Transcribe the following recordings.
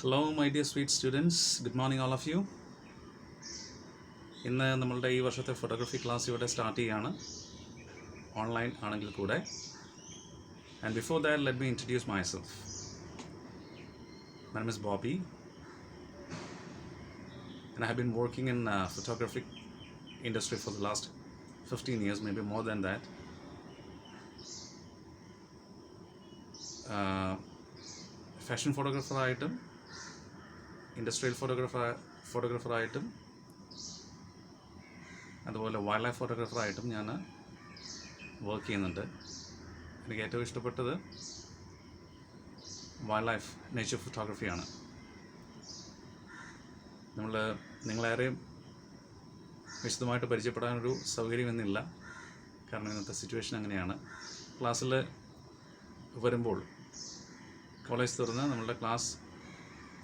Hello, my dear sweet students. Good morning, all of you. ഇന്ന് നമ്മളുടെ ഈ വർഷത്തെ ഫോട്ടോഗ്രാഫി ക്ലാസ് ഇവിടെ സ്റ്റാർട്ട് ചെയ്യുകയാണ്, ഓൺലൈൻ ആണെങ്കിൽ കൂടെ. And before that let me introduce myself. My name is Bobby and I have been working in photographic industry for the last 15 years, maybe more than that. Fashion ഫോട്ടോഗ്രാഫറായിട്ടും industrial ഫോട്ടോഗ്രാഫറായിട്ടും അതുപോലെ wild life ഫോട്ടോഗ്രാഫറായിട്ടും ഞാൻ work ചെയ്യുന്നുണ്ട്. എനിക്ക് ഏറ്റവും ഇഷ്ടപ്പെട്ടത് wild life nature ഫോട്ടോഗ്രാഫിയാണ്. നിങ്ങളേറെയും വിശദമായിട്ട് പരിചയപ്പെടാനൊരു സൗകര്യമെന്നില്ല, കാരണം ഇന്നത്തെ സിറ്റുവേഷൻ അങ്ങനെയാണ്. ക്ലാസ്സിൽ വരുമ്പോൾ കോളേജ് തുറന്ന് നമ്മളുടെ ക്ലാസ്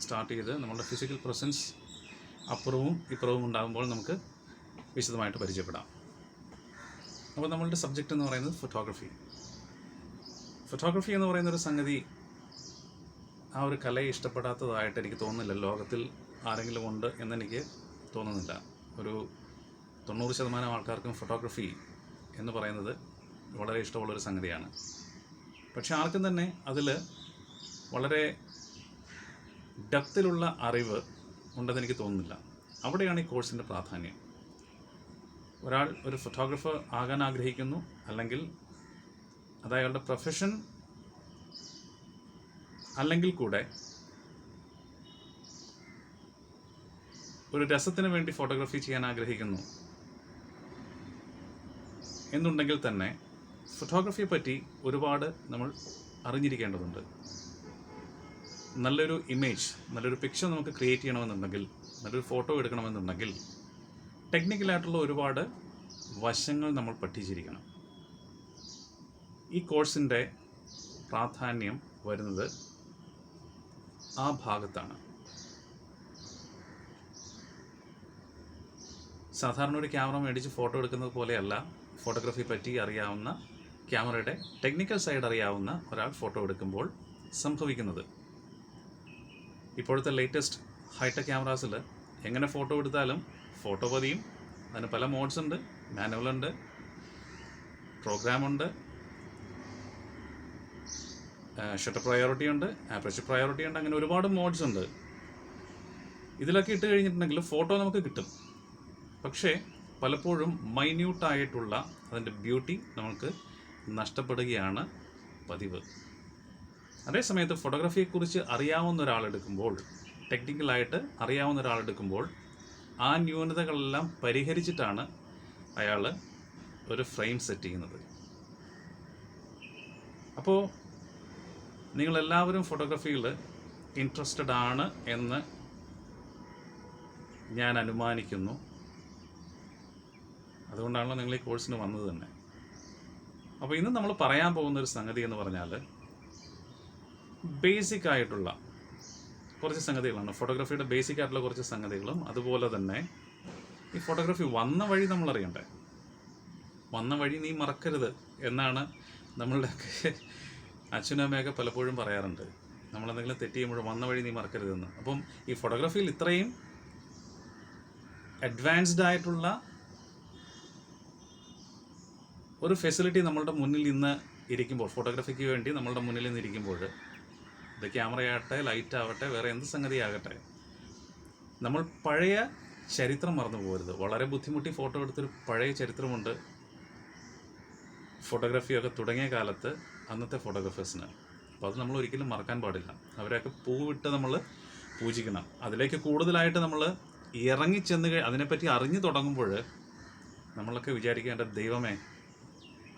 സ്റ്റാർട്ട് ചെയ്ത് നമ്മളുടെ ഫിസിക്കൽ പ്രസൻസ് അപ്പുറവും ഇപ്പുറവും ഉണ്ടാകുമ്പോൾ നമുക്ക് വിശദമായിട്ട് പരിചയപ്പെടാം. അപ്പോൾ നമ്മളുടെ സബ്ജക്റ്റ് എന്ന് പറയുന്നത് ഫോട്ടോഗ്രഫി എന്ന് പറയുന്നൊരു സംഗതി, ആ ഒരു കലയെ ഇഷ്ടപ്പെടാത്തതായിട്ട് എനിക്ക് തോന്നുന്നില്ല. ലോകത്തിൽ ആരെങ്കിലും ഉണ്ട് എന്നെനിക്ക് തോന്നുന്നില്ല. ഒരു 90% ആൾക്കാർക്കും ഫോട്ടോഗ്രഫി എന്ന് പറയുന്നത് വളരെ ഇഷ്ടമുള്ളൊരു സംഗതിയാണ്. പക്ഷെ ആർക്കും തന്നെ അതിൽ വളരെ ഡെപ്തിലുള്ള അറിവ് ഉണ്ടെന്ന് എനിക്ക് തോന്നുന്നില്ല. അവിടെയാണ് ഈ കോഴ്സിൻ്റെ പ്രാധാന്യം. ഒരാൾ ഒരു ഫോട്ടോഗ്രാഫർ ആകാൻ ആഗ്രഹിക്കുന്നു, അല്ലെങ്കിൽ അത് അയാളുടെ പ്രൊഫഷൻ അല്ലെങ്കിൽ കൂടെ ഒരു രസത്തിന് വേണ്ടി ഫോട്ടോഗ്രാഫി ചെയ്യാൻ ആഗ്രഹിക്കുന്നു എന്നുണ്ടെങ്കിൽ തന്നെ ഫോട്ടോഗ്രാഫിയെ പറ്റി ഒരുപാട് നമ്മൾ അറിഞ്ഞിരിക്കേണ്ടതുണ്ട്. നല്ലൊരു ഇമേജ്, നല്ലൊരു പിക്ചർ നമുക്ക് ക്രിയേറ്റ് ചെയ്യണമെന്നുണ്ടെങ്കിൽ, നല്ലൊരു ഫോട്ടോ എടുക്കണമെന്നുണ്ടെങ്കിൽ ടെക്നിക്കലായിട്ടുള്ള ഒരുപാട് വശങ്ങൾ നമ്മൾ പഠിച്ചിരിക്കണം. ഈ കോഴ്സിൻ്റെ പ്രാധാന്യം വരുന്നത് ആ ഭാഗത്താണ്. സാധാരണ ഒരു ക്യാമറ മേടിച്ച് ഫോട്ടോ എടുക്കുന്നത് പോലെയല്ല ഫോട്ടോഗ്രാഫി പറ്റി അറിയാവുന്ന, ക്യാമറയുടെ ടെക്നിക്കൽ സൈഡ് അറിയാവുന്ന ഒരാൾ ഫോട്ടോ എടുക്കുമ്പോൾ സംഭവിക്കുന്നത്. ഇപ്പോഴത്തെ ലേറ്റസ്റ്റ് ഹൈടെക് ക്യാമറാസിൽ എങ്ങനെ ഫോട്ടോ എടുത്താലും ഫോട്ടോ പതിയും. അതിന് പല മോഡ്സ് ഉണ്ട്. മാനുവലുണ്ട്, പ്രോഗ്രാമുണ്ട്, ഷട്ടർ പ്രയോറിറ്റി ഉണ്ട്, ആപ്പർച്ചർ പ്രയോറിറ്റി ഉണ്ട്, അങ്ങനെ ഒരുപാട് മോഡ്സ് ഉണ്ട്. ഇതിലൊക്കെ ഇട്ട് കഴിഞ്ഞിട്ടുണ്ടെങ്കിൽ ഫോട്ടോ നമുക്ക് കിട്ടും. പക്ഷേ പലപ്പോഴും മൈന്യൂട്ടായിട്ടുള്ള അതിൻ്റെ ബ്യൂട്ടി നമുക്ക് നഷ്ടപ്പെടുകയാണ് പതിവ്. അതേസമയത്ത് ഫോട്ടോഗ്രാഫിയെക്കുറിച്ച് അറിയാവുന്ന ഒരാളെടുക്കുമ്പോൾ, ടെക്നിക്കലായിട്ട് അറിയാവുന്ന ഒരാളെടുക്കുമ്പോൾ ആ ന്യൂനതകളെല്ലാം പരിഹരിച്ചിട്ടാണ് അയാൾ ഒരു ഫ്രെയിം സെറ്റ് ചെയ്യുന്നത്. അപ്പോൾ നിങ്ങളെല്ലാവരും ഫോട്ടോഗ്രാഫിയിൽ ഇൻട്രസ്റ്റഡ് ആണ് എന്ന് ഞാൻ അനുമാനിക്കുന്നു. അതുകൊണ്ടാണല്ലോ നിങ്ങൾ ഈ കോഴ്സിന് വന്നത് തന്നെ. അപ്പോൾ ഇന്ന് നമ്മൾ പറയാൻ പോകുന്നൊരു സംഗതി എന്ന് പറഞ്ഞാൽ ബേസിക് ആയിട്ടുള്ള കുറച്ച് സംഗതികളാണ്. ഫോട്ടോഗ്രാഫിയുടെ ബേസിക് ആയിട്ടുള്ള കുറച്ച് സംഗതികളും, അതുപോലെ തന്നെ ഈ ഫോട്ടോഗ്രാഫി വന്ന വഴി നമ്മൾ അറിയണ്ടേ. വന്ന വഴി നീ മറക്കരുത് എന്നാണ് നമ്മളുടെയൊക്കെ അച്ഛനും അമ്മയൊക്കെ പലപ്പോഴും പറയാറുണ്ട്. നമ്മളെന്തെങ്കിലും തെറ്റ് ചെയ്യുമ്പോഴും വന്ന വഴി നീ മറക്കരുതെന്ന്. അപ്പം ഈ ഫോട്ടോഗ്രാഫിയിൽ ഇത്രയും അഡ്വാൻസ്ഡ് ആയിട്ടുള്ള ഒരു ഫെസിലിറ്റി നമ്മളുടെ മുന്നിൽ ഇന്ന് ഇരിക്കുമ്പോൾ, ഫോട്ടോഗ്രാഫിക്ക് വേണ്ടി നമ്മളുടെ മുന്നിൽ നിന്ന് ഇരിക്കുമ്പോൾ, ഇത് ക്യാമറയാകട്ടെ, ലൈറ്റ് ആവട്ടെ, വേറെ എന്ത് സംഗതിയാകട്ടെ, നമ്മൾ പഴയ ചരിത്രം മറന്നു പോകരുത്. വളരെ ബുദ്ധിമുട്ടി ഫോട്ടോ എടുത്തൊരു പഴയ ചരിത്രമുണ്ട് ഫോട്ടോഗ്രാഫിയൊക്കെ തുടങ്ങിയ കാലത്ത് അന്നത്തെ ഫോട്ടോഗ്രാഫേഴ്സിന്. അപ്പോൾ അത് നമ്മൾ ഒരിക്കലും മറക്കാൻ പാടില്ല. അവരെയൊക്കെ പൂവിട്ട് നമ്മൾ പൂജിക്കണം. അതിലേക്ക് കൂടുതലായിട്ട് നമ്മൾ ഇറങ്ങിച്ചെന്ന് അതിനെപ്പറ്റി അറിഞ്ഞു തുടങ്ങുമ്പോൾ നമ്മളൊക്കെ വിചാരിക്കേണ്ട, ദൈവമേ,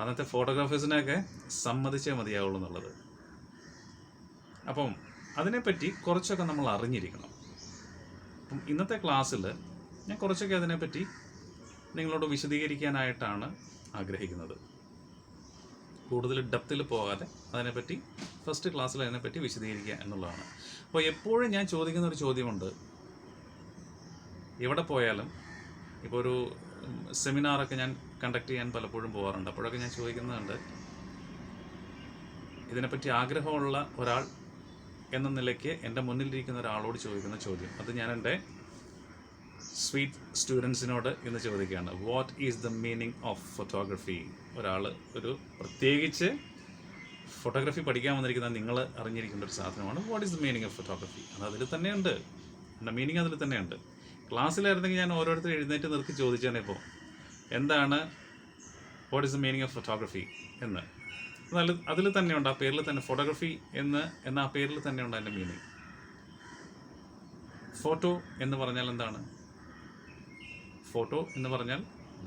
അന്നത്തെ ഫോട്ടോഗ്രാഫേഴ്സിനെയൊക്കെ സമ്മതിച്ചേ മതിയാവുള്ളൂ എന്നുള്ളത്. അപ്പം അതിനെപ്പറ്റി കുറച്ചൊക്കെ നമ്മൾ അറിഞ്ഞിരിക്കണം. അപ്പം ഇന്നത്തെ ക്ലാസ്സിൽ ഞാൻ കുറച്ചൊക്കെ അതിനെപ്പറ്റി നിങ്ങളോട് വിശദീകരിക്കാനായിട്ടാണ് ആഗ്രഹിക്കുന്നത്. കൂടുതൽ ഡെപ്തിൽ പോകാതെ അതിനെപ്പറ്റി ഫസ്റ്റ് ക്ലാസ്സിൽ അതിനെപ്പറ്റി വിശദീകരിക്കുക എന്നുള്ളതാണ്. അപ്പോൾ എപ്പോഴും ഞാൻ ചോദിക്കുന്ന ഒരു ചോദ്യമുണ്ട്. എവിടെ പോയാലും, ഇപ്പോൾ ഒരു സെമിനാറൊക്കെ ഞാൻ കണ്ടക്ട് ചെയ്യാൻ പലപ്പോഴും പോകാറുണ്ട്. അപ്പോഴൊക്കെ ഞാൻ ചോദിക്കുന്നുണ്ട്, ഇതിനെപ്പറ്റി ആഗ്രഹമുള്ള ഒരാൾ എന്ന നിലയ്ക്ക് എൻ്റെ മുന്നിലിരിക്കുന്ന ഒരാളോട് ചോദിക്കുന്ന ചോദ്യം, അത് ഞാൻ എൻ്റെ സ്വീറ്റ് സ്റ്റുഡൻസിനോട് ഇന്ന് ചോദിക്കുകയാണ്. What is the meaning of photography? ഒരാൾ ഒരു പ്രത്യേകിച്ച് ഫോട്ടോഗ്രാഫി പഠിക്കാൻ വന്നിരിക്കുന്ന നിങ്ങൾ അറിഞ്ഞിരിക്കേണ്ട ഒരു സാധനമാണ് what is the meaning of photography. അത് അതിൽ തന്നെയുണ്ട്, എൻ്റെ മീനിങ് അതിൽ തന്നെയുണ്ട്. ക്ലാസ്സിലായിരുന്നെങ്കിൽ ഞാൻ ഓരോരുത്തർ എഴുന്നേറ്റ് നിർത്തി ചോദിച്ചാണ് ഇപ്പോൾ എന്താണ് what is the meaning of photography എന്ന്. അതിൽ തന്നെയുണ്ട്, ആ പേരിൽ തന്നെ ഫോട്ടോഗ്രഫി എന്ന ആ പേരിൽ തന്നെയുണ്ട് അതിൻ്റെ മീനിങ്. ഫോട്ടോ എന്ന് പറഞ്ഞാൽ എന്താണ്? ഫോട്ടോ എന്ന് പറഞ്ഞാൽ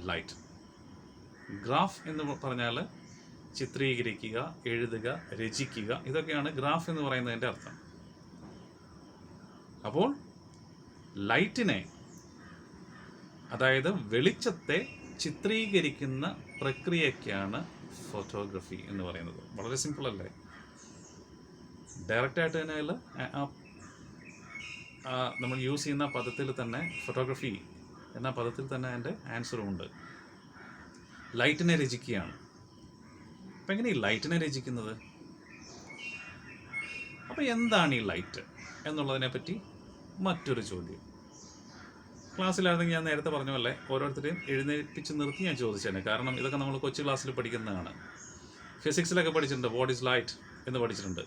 ലൈറ്റ്. ഗ്രാഫ് എന്ന് പറഞ്ഞാൽ ചിത്രീകരിക്കുക, എഴുതുക, രചിക്കുക, ഇതൊക്കെയാണ് ഗ്രാഫ് എന്ന് പറയുന്നതിൻ്റെ അർത്ഥം. അപ്പോൾ ലൈറ്റിനെ, അതായത് വെളിച്ചത്തെ ചിത്രീകരിക്കുന്ന പ്രക്രിയയ്ക്കാണ് ഫോട്ടോഗ്രഫി എന്ന് പറയുന്നത്. വളരെ സിമ്പിൾ അല്ലേ? ഡയറക്റ്റായിട്ട് തന്നെ നമ്മൾ യൂസ് ചെയ്യുന്ന പദത്തിൽ തന്നെ ഫോട്ടോഗ്രഫി എന്ന പദത്തിൽ തന്നെ അതിൻ്റെ ആൻസറും ഉണ്ട്. ലൈറ്റിനെ രചിക്കുകയാണ്. അപ്പം എങ്ങനെ ഈ ലൈറ്റിനെ രചിക്കുന്നത്? അപ്പോൾ എന്താണ് ഈ ലൈറ്റ് എന്നുള്ളതിനെ പറ്റി മറ്റൊരു ചോദ്യം. ക്ലാസ്സിലാണെങ്കിൽ ഞാൻ നേരത്തെ പറഞ്ഞ പോലെ ഓരോരുത്തരെയും എഴുന്നേൽപ്പിച്ച് നിർത്തി ഞാൻ ചോദിച്ചേനെ. കാരണം ഇതൊക്കെ നമ്മൾ കൊച്ചു ക്ലാസ്സിൽ പഠിക്കുന്നതാണ്. ഫിസിക്സിലൊക്കെ പഠിച്ചിട്ടുണ്ട്, വാട്ട് ഈസ് ലൈറ്റ് എന്ന് പഠിച്ചിട്ടുണ്ട്.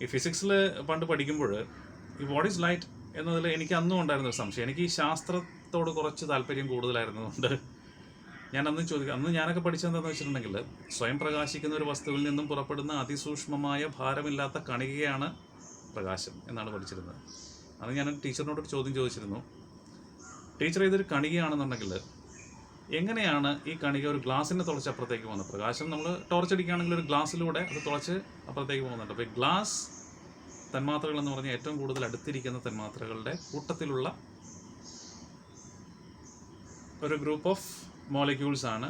ഈ ഫിസിക്സിൽ പണ്ട് പഠിക്കുമ്പോൾ ഈ വാട്ട് ഈസ് ലൈറ്റ് എന്നതിൽ എനിക്ക് അന്നും ഉണ്ടായിരുന്ന ഒരു സംശയം. എനിക്ക് ഈ ശാസ്ത്രത്തോട് കുറച്ച് താല്പര്യം കൂടുതലായിരുന്നതുകൊണ്ട് അന്ന് ഞാനൊക്കെ പഠിച്ചതെന്താണെന്ന് വെച്ചിട്ടുണ്ടെങ്കിൽ, സ്വയം പ്രകാശിക്കുന്ന ഒരു വസ്തുവിൽ നിന്നും പുറപ്പെടുന്ന അതിസൂക്ഷ്മമായ ഭാരമില്ലാത്ത കണികയാണ് പ്രകാശം എന്നാണ് പഠിച്ചിരുന്നത്. അന്ന് ഞാൻ ടീച്ചറിനോടൊരു ചോദ്യം ചോദിച്ചിരുന്നു, ടീച്ചർ ഇതൊരു കണികയാണെന്നുണ്ടെങ്കിൽ എങ്ങനെയാണ് ഈ കണിക ഒരു ഗ്ലാസിനെ തുളച്ച് അപ്പുറത്തേക്ക് പോകുന്നത്? പ്രകാശം നമ്മൾ ടോർച്ച് അടിക്കുകയാണെങ്കിൽ ഒരു ഗ്ലാസ്സിലൂടെ അത് തുളച്ച് അപ്പുറത്തേക്ക് പോകുന്നുണ്ട്. അപ്പോൾ ഈ ഗ്ലാസ് തന്മാത്രകൾ എന്ന് പറഞ്ഞാൽ ഏറ്റവും കൂടുതൽ അടുത്തിരിക്കുന്ന തന്മാത്രകളുടെ കൂട്ടത്തിലുള്ള ഒരു ഗ്രൂപ്പ് ഓഫ് മോളിക്യൂൾസ് ആണ്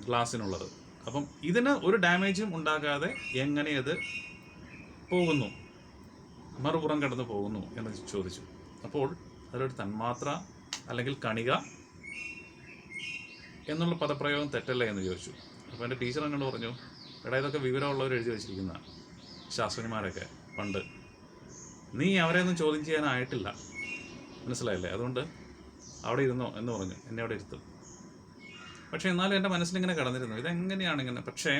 ഗ്ലാസ്സിനുള്ളത്. അപ്പം ഇതിന് ഒരു ഡാമേജും ഉണ്ടാകാതെ എങ്ങനെ അത് പോകുന്നു, മറുപുറം കടന്നു പോകുന്നു എന്ന് ചോദിച്ചു. അപ്പോൾ അതിലൊരു തന്മാത്ര അല്ലെങ്കിൽ കണിക എന്നുള്ള പദപ്രയോഗം തെറ്റല്ലേ എന്ന് ചോദിച്ചു. അപ്പോൾ എൻ്റെ ടീച്ചർ എന്നോട് പറഞ്ഞു, എടാ ഇതൊക്കെ വിവരമുള്ളവർ എഴുതി വെച്ചിരിക്കുന്ന ശാസ്ത്രജ്ഞന്മാരൊക്കെ പണ്ട്, നീ അവരെയൊന്നും ചോദ്യം ചെയ്യാനായിട്ടില്ല, മനസ്സിലായില്ലേ? അതുകൊണ്ട് അവിടെ ഇരുന്നോ എന്ന് പറഞ്ഞു. എന്നെ അവിടെ ഇരുത്തും. പക്ഷേ എന്നാലും എൻ്റെ മനസ്സിലിങ്ങനെ കടന്നിരുന്നു, ഇതെങ്ങനെയാണ് ഇങ്ങനെ. പക്ഷേ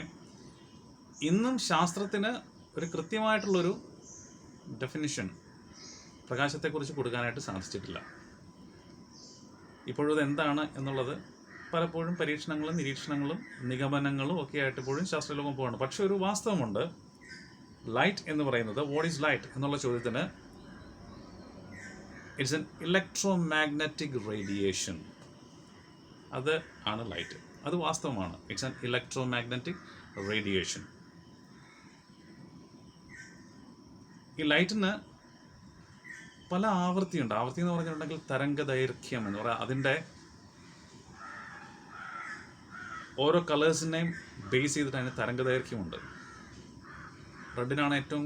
ഇന്നും ശാസ്ത്രത്തിന് ഒരു കൃത്യമായിട്ടുള്ളൊരു ഡെഫിനിഷൻ പ്രകാശത്തെക്കുറിച്ച് കൊടുക്കാനായിട്ട് സാധിച്ചിട്ടില്ല. ഇപ്പോഴും ഇതെന്താണ് എന്നുള്ളത് പലപ്പോഴും പരീക്ഷണങ്ങളും നിരീക്ഷണങ്ങളും നിഗമനങ്ങളും ഒക്കെ ആയിട്ട് ഇപ്പോഴും ശാസ്ത്രലോകം പോവാണ്. പക്ഷെ ഒരു വാസ്തവമുണ്ട്, ലൈറ്റ് എന്ന് പറയുന്നത്, വാട്ട് ഈസ് ലൈറ്റ് എന്നുള്ള ചോദ്യത്തിന് ഇറ്റ്സ് എൻ ഇലക്ട്രോമാഗ്നറ്റിക് റേഡിയേഷൻ. അത് ആണ് ലൈറ്റ്. അത് വാസ്തവമാണ്. It's an electromagnetic radiation. ഈ ലൈറ്റിന് പല ആവൃത്തിയുണ്ട്. ആവൃത്തി എന്ന് പറഞ്ഞിട്ടുണ്ടെങ്കിൽ തരംഗദൈർഘ്യം എന്ന് പറയാം. അതിൻ്റെ ഓരോ കളേഴ്സിനെയും ബേസ് ചെയ്തിട്ട് അതിന് തരംഗദൈർഘ്യമുണ്ട്. റെഡിനാണ് ഏറ്റവും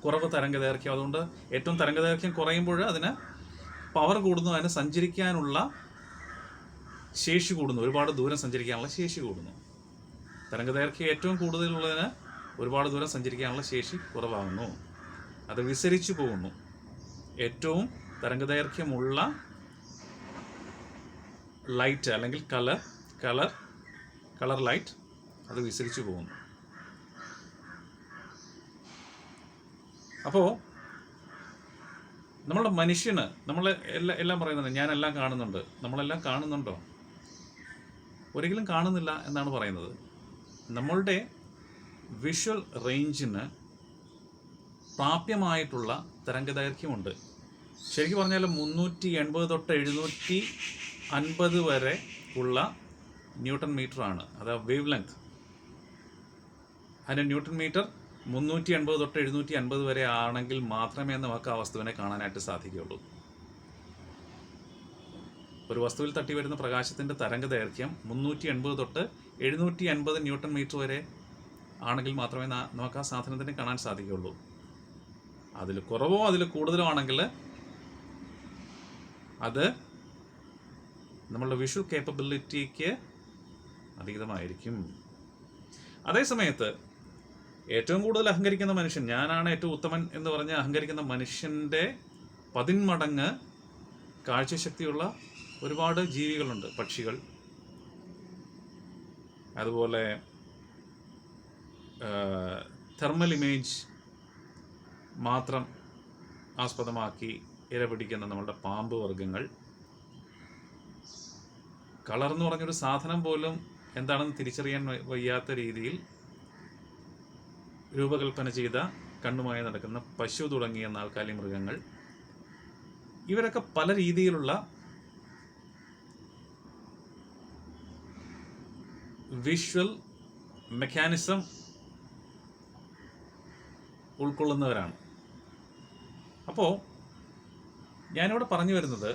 കുറവ് തരംഗദൈർഘ്യം. അതുകൊണ്ട് ഏറ്റവും തരംഗദൈർഘ്യം കുറയുമ്പോൾ അതിന് പവർ കൂടുന്നു, അതിന് സഞ്ചരിക്കാനുള്ള ശേഷി കൂടുന്നു, ഒരുപാട് ദൂരം സഞ്ചരിക്കാനുള്ള ശേഷി കൂടുന്നു. തരംഗദൈർഘ്യം ഏറ്റവും കൂടുതലുള്ളതിന് ഒരുപാട് ദൂരം സഞ്ചരിക്കാനുള്ള ശേഷി കുറവാകുന്നു, അത് വിസരിച്ചു പോകുന്നു. ഏറ്റവും തരംഗദൈർഘ്യമുള്ള ലൈറ്റ് അല്ലെങ്കിൽ കളർ ലൈറ്റ് അത് വിസരിച്ചു പോകുന്നു. അപ്പോൾ നമ്മളുടെ മനുഷ്യന് നമ്മൾ എല്ലാം പറയുന്നുണ്ട്, ഞാനെല്ലാം കാണുന്നുണ്ട്. നമ്മളെല്ലാം കാണുന്നുണ്ടോ? ഒരിക്കലും കാണുന്നില്ല എന്നാണ് പറയുന്നത്. നമ്മളുടെ വിഷ്വൽ റേഞ്ചിന് പ്രാപ്യമായിട്ടുള്ള തരംഗദൈർഘ്യമുണ്ട്. ശരിക്കും പറഞ്ഞാൽ 380 തൊട്ട് 750 വരെ ഉള്ള ന്യൂട്ടൺ മീറ്ററാണ്. അത് വേവ് ലെങ്ത്. അതിൻ്റെ ന്യൂട്ടൺ മീറ്റർ 380 തൊട്ട് 750 വരെ ആണെങ്കിൽ മാത്രമേ നമുക്ക് ആ വസ്തുവിനെ കാണാനായിട്ട് സാധിക്കുകയുള്ളൂ. ഒരു വസ്തുവിൽ തട്ടി വരുന്ന പ്രകാശത്തിൻ്റെ തരംഗദൈർഘ്യം 380 തൊട്ട് 750 ന്യൂട്ടൺ മീറ്റർ വരെ ആണെങ്കിൽ മാത്രമേ നമുക്ക് ആ സാധനത്തിനെ കാണാൻ സാധിക്കുകയുള്ളൂ. അതിൽ കുറവോ അതിൽ കൂടുതലോ ആണെങ്കിൽ അത് നമ്മളുടെ വിഷ്വൽ കേപ്പബിലിറ്റിക്ക് അതീതമായിരിക്കും. അതേസമയത്ത് ഏറ്റവും കൂടുതൽ അഹങ്കരിക്കുന്ന മനുഷ്യൻ, ഞാനാണ് ഏറ്റവും ഉത്തമൻ എന്ന് പറഞ്ഞ് അഹങ്കരിക്കുന്ന മനുഷ്യൻ്റെ 10 മടങ്ങ് കാഴ്ചശക്തിയുള്ള ഒരുപാട് ജീവികളുണ്ട്. പക്ഷികൾ, അതുപോലെ തെർമൽ ഇമേജ് മാത്രം ആസ്പദമാക്കി ഇര പിടിക്കുന്ന നമ്മളുടെ പാമ്പ് വർഗ്ഗങ്ങൾ, കളർ എന്ന് പറഞ്ഞൊരു സാധനം പോലും എന്താണെന്ന് തിരിച്ചറിയാൻ വയ്യാത്ത രീതിയിൽ രൂപകൽപ്പന ചെയ്ത കണ്ണുമായി നടക്കുന്ന പശു തുടങ്ങിയ നാൽക്കാലി മൃഗങ്ങൾ, ഇവരൊക്കെ പല രീതിയിലുള്ള വിഷ്വൽ മെക്കാനിസം ഉൾക്കൊള്ളുന്നവരാണ്. അപ്പോൾ ഞാനിവിടെ പറഞ്ഞു വരുന്നത്,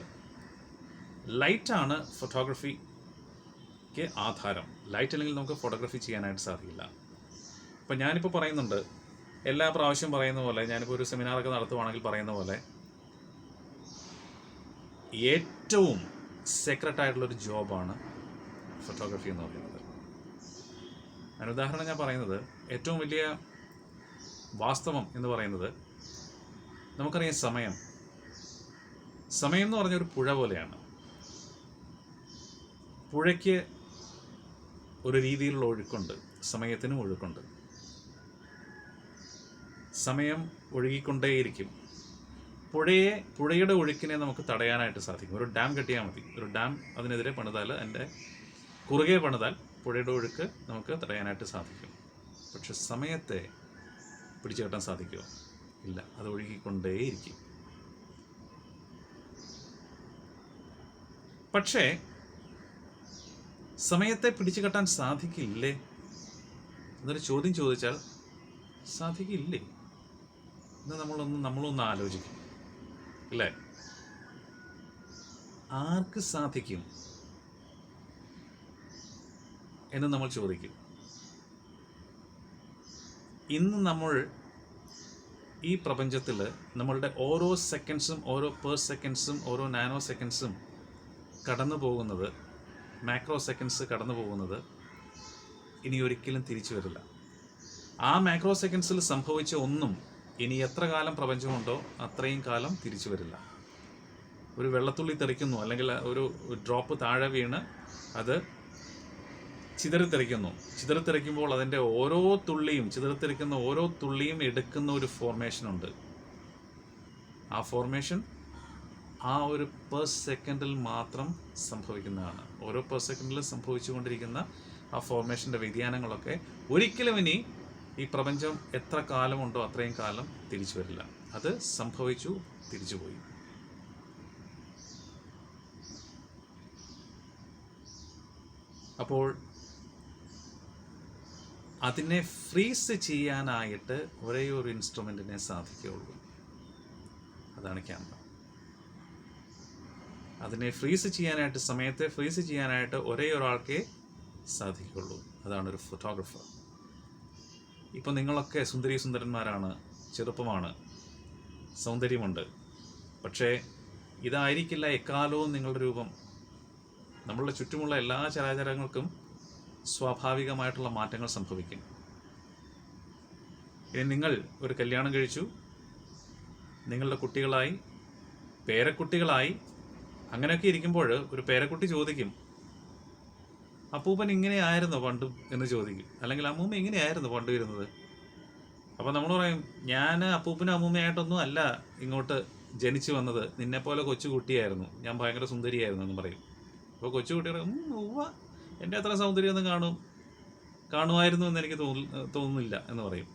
ലൈറ്റാണ് ഫോട്ടോഗ്രഫിക്ക് ആധാരം. ലൈറ്റ് അല്ലെങ്കിൽ നമുക്ക് ഫോട്ടോഗ്രഫി ചെയ്യാനായിട്ട് സാധിക്കില്ല. അപ്പം ഞാനിപ്പോൾ പറയുന്നുണ്ട്, എല്ലാ പ്രാവശ്യം പറയുന്ന പോലെ, ഞാനിപ്പോൾ ഒരു സെമിനാറൊക്കെ നടത്തുവാണെങ്കിൽ പറയുന്ന പോലെ, ഏറ്റവും സീക്രട്ടായിട്ടുള്ളൊരു ജോബാണ് ഫോട്ടോഗ്രഫി എന്ന് പറയുന്നത്. അതിനുദാഹരണം ഞാൻ പറയുന്നത്, ഏറ്റവും വലിയ വാസ്തവം എന്ന് പറയുന്നത്, നമുക്കറിയാം സമയം എന്ന് പറഞ്ഞൊരു പുഴ പോലെയാണ്. പുഴയ്ക്ക് ഒരു രീതിയിലുള്ള ഒഴുക്കുണ്ട്, സമയത്തിനും ഒഴുക്കുണ്ട്. സമയം ഒഴുകിക്കൊണ്ടേയിരിക്കും. പുഴയുടെ ഒഴുക്കിനെ നമുക്ക് തടയാനായിട്ട് സാധിക്കും. ഒരു ഡാം കെട്ടിയാൽ മതി. ഒരു ഡാം അതിനെതിരെ പണിതാൽ, അതിൻ്റെ കുറുകെ പണിതാൽ പുഴയുടെ ഒഴുക്ക് നമുക്ക് തടയാനായിട്ട് സാധിക്കും. പക്ഷെ സമയത്തെ പിടിച്ചു കെട്ടാൻ സാധിക്കുമോ? ഇല്ല, അത് ഒഴുകിക്കൊണ്ടേയിരിക്കും. പക്ഷേ സമയത്തെ പിടിച്ചു കെട്ടാൻ സാധിക്കില്ലേ എന്നൊരു ചോദ്യം ചോദിച്ചാൽ, സാധിക്കില്ലേ എന്ന് നമ്മളൊന്ന് ആലോചിക്കും, അല്ലേ? ആർക്ക് സാധിക്കും എന്ന് നമ്മൾ ചോദിക്കും. ഇന്ന് നമ്മൾ ഈ പ്രപഞ്ചത്തിൽ നമ്മളുടെ ഓരോ സെക്കൻഡ്സും, ഓരോ പെർ സെക്കൻഡ്സും, ഓരോ നാനോ സെക്കൻഡ്സും കടന്നു പോകുന്നത്, മാക്രോ സെക്കൻഡ്സ് കടന്നു പോകുന്നത് ഇനി ഒരിക്കലും തിരിച്ചു വരില്ല. ആ മാക്രോ സെക്കൻഡ്സിൽ സംഭവിച്ച ഒന്നും ഇനി എത്ര കാലം പ്രപഞ്ചമുണ്ടോ അത്രയും കാലം തിരിച്ചു വരില്ല. ഒരു വെള്ളത്തുള്ളി തെറിക്കുന്നു, അല്ലെങ്കിൽ ഒരു ഡ്രോപ്പ് താഴെ വീണ് അത് ചിതറിത്തെറിക്കുമ്പോൾ അതിൻ്റെ ഓരോ തുള്ളിയും, ചിതറിത്തെറിക്കുന്ന ഓരോ തുള്ളിയും എടുക്കുന്ന ഒരു ഫോർമേഷനുണ്ട്. ആ ഫോർമേഷൻ ആ ഒരു പെർ സെക്കൻഡിൽ മാത്രം സംഭവിക്കുന്നതാണ്. ഓരോ പെർ സെക്കൻഡിൽ സംഭവിച്ചുകൊണ്ടിരിക്കുന്ന ആ ഫോർമേഷൻ്റെ വ്യതിയാനങ്ങളൊക്കെ ഒരിക്കലും ഇനി ഈ പ്രപഞ്ചം എത്ര കാലമുണ്ടോ അത്രയും കാലം തിരിച്ചു വരില്ല. അത് സംഭവിച്ചു, തിരിച്ചുപോയി. അപ്പോൾ അതിനെ ഫ്രീസ് ചെയ്യാനായിട്ട് ഒരേ ഒരു ഇൻസ്ട്രുമെൻറ്റിനെ സാധിക്കുകയുള്ളൂ, അതാണ് ക്യാമറ. അതിനെ ഫ്രീസ് ചെയ്യാനായിട്ട്, സമയത്തെ ഫ്രീസ് ചെയ്യാനായിട്ട് ഒരേ ഒരാൾക്കേ സാധിക്കുകയുള്ളൂ, അതാണ് ഒരു ഫോട്ടോഗ്രാഫർ. ഇപ്പോൾ നിങ്ങളൊക്കെ സുന്ദരന്മാരാണ്, ചെറുപ്പമാണ്, സൗന്ദര്യമുണ്ട്. പക്ഷേ ഇതായിരിക്കില്ല എക്കാലവും നിങ്ങളുടെ രൂപം. നമ്മളുടെ ചുറ്റുമുള്ള എല്ലാ ചരാചരങ്ങൾക്കും സ്വാഭാവികമായിട്ടുള്ള മാറ്റങ്ങൾ സംഭവിക്കും. ഇനി നിങ്ങൾ ഒരു കല്യാണം കഴിച്ചു, നിങ്ങളുടെ കുട്ടികളായി, പേരക്കുട്ടികളായി, അങ്ങനെയൊക്കെ ഇരിക്കുമ്പോൾ ഒരു പേരക്കുട്ടി ചോദിക്കും, അപ്പൂപ്പൻ ഇങ്ങനെയായിരുന്നു പണ്ട് എന്ന് ചോദിക്കും, അല്ലെങ്കിൽ അമ്മൂമ്മ ഇങ്ങനെയായിരുന്നു പണ്ട് വരുന്നത്. അപ്പോൾ നമ്മൾ പറയും, ഞാൻ അപ്പൂപ്പനും അമ്മൂമ്മയായിട്ടൊന്നും അല്ല ഇങ്ങോട്ട് ജനിച്ചു വന്നത്, നിന്നെപ്പോലെ കൊച്ചുകുട്ടിയായിരുന്നു, ഞാൻ ഭയങ്കര സുന്ദരിയായിരുന്നു എന്ന് പറയും. അപ്പോൾ കൊച്ചുകുട്ടികൾ ഉവ്വ, എൻ്റെ അത്ര സൗന്ദര്യമൊന്നും കാണുമായിരുന്നു എന്ന് എനിക്ക് തോന്നുന്നില്ല എന്ന് പറയും.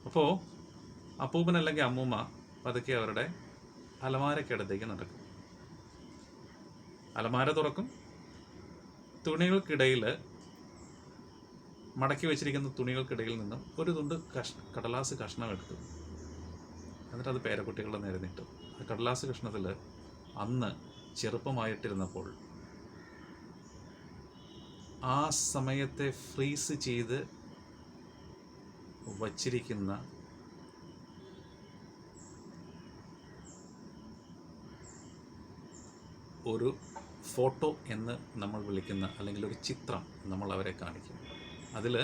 അപ്പോൾ അപ്പൂപ്പൻ അല്ലെങ്കിൽ അമ്മൂമ്മ പതുക്കെ അവരുടെ അലമാരക്കടുത്തേക്ക് നടക്കും. അലമാര തുറക്കും, തുണികൾക്കിടയിൽ, മടക്കി വെച്ചിരിക്കുന്ന തുണികൾക്കിടയിൽ നിന്നും ഒരു തുണ്ട് കടലാസ് കഷ്ണം എടുത്തു. എന്നിട്ട് അത് പേരക്കുട്ടികളുടെ നേരെ നീട്ടും. ആ കടലാസ് കഷ്ണത്തിൽ അന്ന് ചെറുപ്പമായിട്ടിരുന്നപ്പോൾ ആ സമയത്തെ ഫ്രീസ് ചെയ്ത് വച്ചിരിക്കുന്ന ഒരു ഫോട്ടോ എന്ന് നമ്മൾ വിളിക്കുന്ന, അല്ലെങ്കിൽ ഒരു ചിത്രം നമ്മൾ അവരെ കാണിക്കും. അതിൽ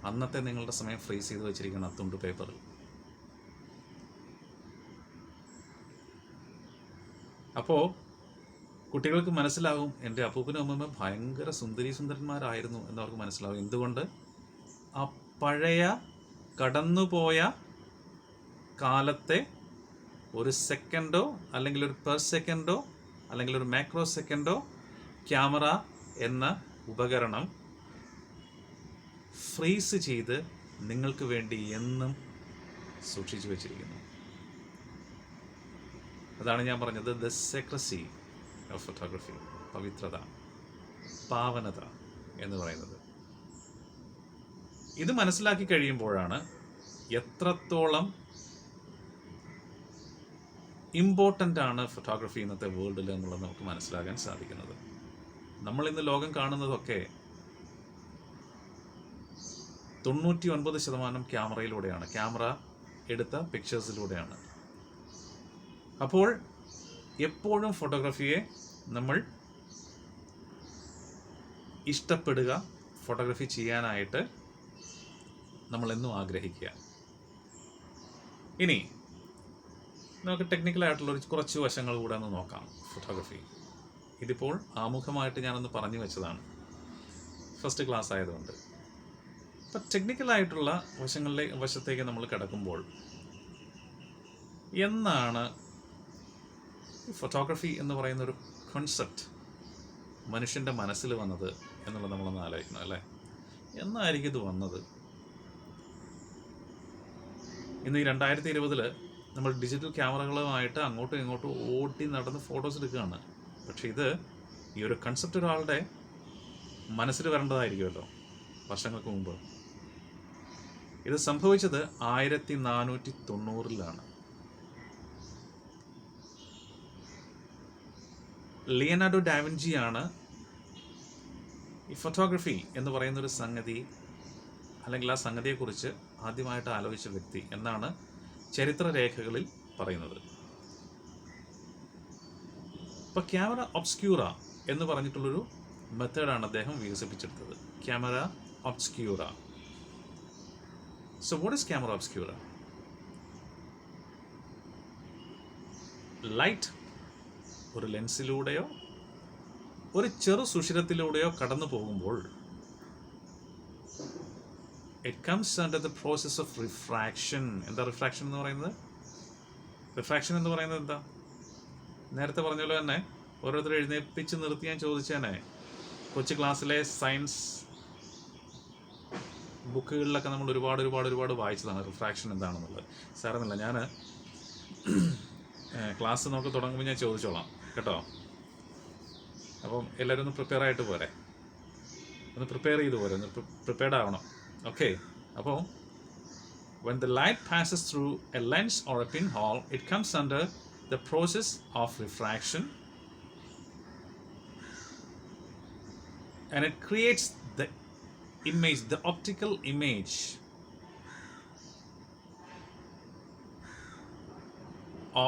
അന്നത്തെ നിങ്ങളുടെ സമയം ഫ്രീസ് ചെയ്ത് വെച്ചിരിക്കുന്ന തുണ്ട് പേപ്പറിൽ. അപ്പോൾ കുട്ടികൾക്ക് മനസ്സിലാകും എൻ്റെ അപ്പൂപ്പനും അമ്മൂമ്മ ഭയങ്കര സുന്ദരന്മാരായിരുന്നു എന്നവർക്ക് മനസ്സിലാകും. എന്തുകൊണ്ട്? ആ പഴയ കടന്നുപോയ കാലത്തെ ഒരു സെക്കൻഡോ അല്ലെങ്കിൽ ഒരു പെർ സെക്കൻഡോ അല്ലെങ്കിൽ ഒരു മാക്രോ സെക്കൻഡോ ക്യാമറ എന്ന ഉപകരണം ഫ്രീസ് ചെയ്ത് നിങ്ങൾക്ക് വേണ്ടി എന്നും സൂക്ഷിച്ചു വെച്ചിരിക്കുന്നു. അതാണ് ഞാൻ പറഞ്ഞത്, ദ സെക്രസി ഓഫ് ഫോട്ടോഗ്രാഫി, പവിത്രത, പാവനത എന്ന് പറയുന്നത്. ഇത് മനസ്സിലാക്കി കഴിയുമ്പോഴാണ് എത്രത്തോളം ഇമ്പോർട്ടൻ്റ് ആണ് ഫോട്ടോഗ്രാഫി ഇന്നത്തെ വേൾഡിൽ എന്നുള്ളത് നമുക്ക് മനസ്സിലാക്കാൻ സാധിക്കുന്നത്. നമ്മൾ ഇന്ന് ലോകം കാണുന്നതൊക്കെ 99% ക്യാമറയിലൂടെയാണ്, ക്യാമറ എടുത്ത പിക്ചേഴ്സിലൂടെയാണ്. അപ്പോൾ എപ്പോഴും ഫോട്ടോഗ്രാഫിയെ നമ്മൾ ഇഷ്ടപ്പെടുക, ഫോട്ടോഗ്രാഫി ചെയ്യാനായിട്ട് നമ്മളെന്നും ആഗ്രഹിക്കുക. ഇനി നമുക്ക് ടെക്നിക്കലായിട്ടുള്ളൊരു കുറച്ച് വശങ്ങൾ കൂടെ ഒന്ന് നോക്കാം ഫോട്ടോഗ്രാഫി. ഇതിപ്പോൾ ആമുഖമായിട്ട് ഞാനൊന്ന് പറഞ്ഞു വെച്ചതാണ്, ഫസ്റ്റ് ക്ലാസ് ആയതുകൊണ്ട്. അപ്പം ടെക്നിക്കലായിട്ടുള്ള വശത്തേക്ക് നമ്മൾ കിടക്കുമ്പോൾ എന്നാണ് ഫോട്ടോഗ്രാഫി എന്ന് പറയുന്നൊരു കോൺസെപ്റ്റ് മനുഷ്യൻ്റെ മനസ്സിൽ വന്നത് എന്നുള്ളത് നമ്മളൊന്ന് ആലോചിക്കണം അല്ലേ. എന്നായിരിക്കും ഇത് വന്നത്? ഇന്ന് ഈ 2020 നമ്മൾ ഡിജിറ്റൽ ക്യാമറകളുമായിട്ട് അങ്ങോട്ടും ഇങ്ങോട്ടും ഓടി നടന്ന് ഫോട്ടോസ് എടുക്കുകയാണ്. പക്ഷെ ഇത് ഈ ഒരു കൺസെപ്റ്റ് ഒരാളുടെ മനസ്സിൽ വരേണ്ടതായിരിക്കുമല്ലോ വർഷങ്ങൾക്ക് മുമ്പ്. ഇത് സംഭവിച്ചത് 1490-ലാണ്. ലിയനാർഡോ ഡാവിഞ്ചിയാണ് ഈ ഫോട്ടോഗ്രാഫി എന്ന് പറയുന്നൊരു സംഗതി അല്ലെങ്കിൽ ആ സംഗതിയെക്കുറിച്ച് ആദ്യമായിട്ട് ആലോചിച്ച വ്യക്തി എന്നാണ് ചരിത്രരേഖകളിൽ പറയുന്നത്. ഇപ്പോൾ ക്യാമറ ഒബ്സ്ക്യൂറ എന്ന് പറഞ്ഞിട്ടുള്ളൊരു മെത്തേഡാണ് അദ്ദേഹം വികസിപ്പിച്ചെടുത്തത്. Camera Obscura. So what is camera Obscura? Light ഒരു ലെൻസിലൂടെയോ ഒരു ചെറു സുഷിരത്തിലൂടെയോ കടന്നു പോകുമ്പോൾ it comes under the process of refraction. എന്താ റിഫ്രാക്ഷൻ എന്ന് പറയുന്നത്? റിഫ്രാക്ഷൻ എന്ന് പറയുന്നത് എന്താ? നേരത്തെ പറഞ്ഞ പോലെ തന്നെ ഓരോരുത്തർ എഴുന്നേൽപ്പിച്ച് നിർത്തി ഞാൻ ചോദിച്ചേനെ, കൊച്ചു ക്ലാസ്സിലെ സയൻസ് ബുക്കുകളിലൊക്കെ നമ്മൾ ഒരുപാട് വായിച്ചതാണ് റിഫ്രാക്ഷൻ എന്താണെന്നുള്ളത്. സാറൊന്നുമില്ല, ഞാൻ ക്ലാസ് നമുക്ക് തുടങ്ങുമ്പോൾ ഞാൻ ചോദിച്ചോളാം കേട്ടോ. അപ്പം എല്ലാവരും ഒന്ന് പ്രിപ്പയർ ആയിട്ട് പോരെ, ഒന്ന് പ്രിപ്പയർ ചെയ്ത് പോരെ, ഒന്ന് പ്രിപ്പയർഡ് ആവണം. ഓക്കെ, അപ്പോൾ when the light passes through a lens or a pinhole, it comes under the process of refraction and it creates the image, the optical image